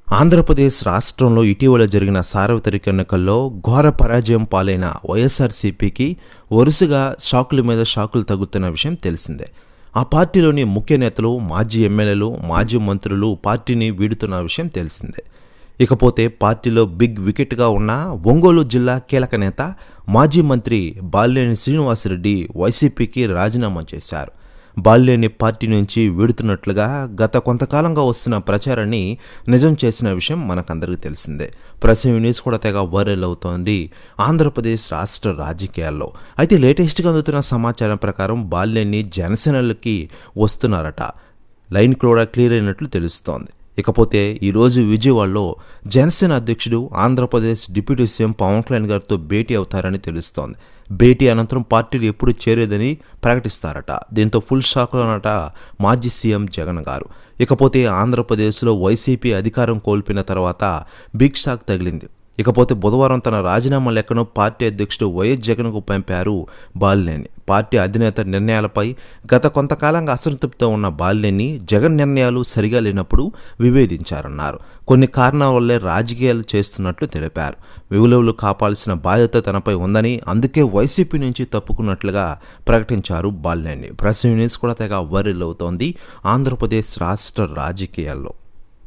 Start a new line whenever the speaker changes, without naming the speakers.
ఆంధ్రప్రదేశ్ రాష్ట్రంలో ఇటీవల జరిగిన సార్వత్రిక ఎన్నికల్లో ఘోర పరాజయం పాలైన వైఎస్ఆర్సీపీకి వరుసగా షాకుల మీద షాకులు తగ్గుతున్న విషయం తెలిసిందే. ఆ పార్టీలోని ముఖ్య నేతలు, మాజీ ఎమ్మెల్యేలు, మాజీ మంత్రులు పార్టీని వీడుతున్న విషయం తెలిసిందే. ఇకపోతే పార్టీలో బిగ్ వికెట్గా ఉన్న ఒంగోలు జిల్లా కీలక నేత, మాజీ మంత్రి బాలినేని శ్రీనివాసరెడ్డి వైసీపీకి రాజీనామా చేశారు. బాలినేని పార్టీ నుంచి వీడుతున్నట్లుగా గత కొంతకాలంగా వస్తున్న ప్రచారాన్ని నిజం చేసిన విషయం మనకందరికీ తెలిసిందే. ప్రస్తుతం న్యూస్ కూడా తెగ వైరల్ అవుతోంది ఆంధ్రప్రదేశ్ రాష్ట్ర రాజకీయాల్లో. అయితే లేటెస్ట్గా అందుతున్న సమాచారం ప్రకారం బాలినేని జనసేనలోకి వస్తున్నారట. లైన్ కూడా క్లియర్ అయినట్లు తెలుస్తోంది. ఇకపోతే ఈరోజు విజయవాడలో జనసేన అధ్యక్షుడు, ఆంధ్రప్రదేశ్ డిప్యూటీ సీఎం పవన్ కళ్యాణ్ గారితో భేటీ అవుతారని తెలుస్తోంది. భేటీ అనంతరం పార్టీలు ఎప్పుడు చేరేదని ప్రకటిస్తారట. దీంతో ఫుల్ షాక్లోనట మాజీ సీఎం జగన్ గారు. ఇకపోతే ఆంధ్రప్రదేశ్లో వైసీపీ అధికారం కోల్పోయిన తర్వాత బిగ్ షాక్ తగిలింది. ఇకపోతే బుధవారం తన రాజీనామా లెక్కను పార్టీ అధ్యక్షుడు వైఎస్ జగన్కు పంపారు బాలినేని. పార్టీ అధినేత నిర్ణయాలపై గత కొంతకాలంగా అసంతృప్తితో ఉన్న బాలినేని జగన్ నిర్ణయాలు సరిగా లేనప్పుడు విభేదించారన్నారు. కొన్ని కారణాల వల్లే రాజకీయాలు చేస్తున్నట్లు తెలిపారు. విలువలు కాపాల్సిన బాధ్యత తనపై ఉందని, అందుకే వైసీపీ నుంచి తప్పుకున్నట్లుగా ప్రకటించారు బాలినేని. ప్రెస్ న్యూస్ కూడా తెగ వైరల్ అవుతోంది ఆంధ్రప్రదేశ్ రాష్ట్ర రాజకీయాల్లో.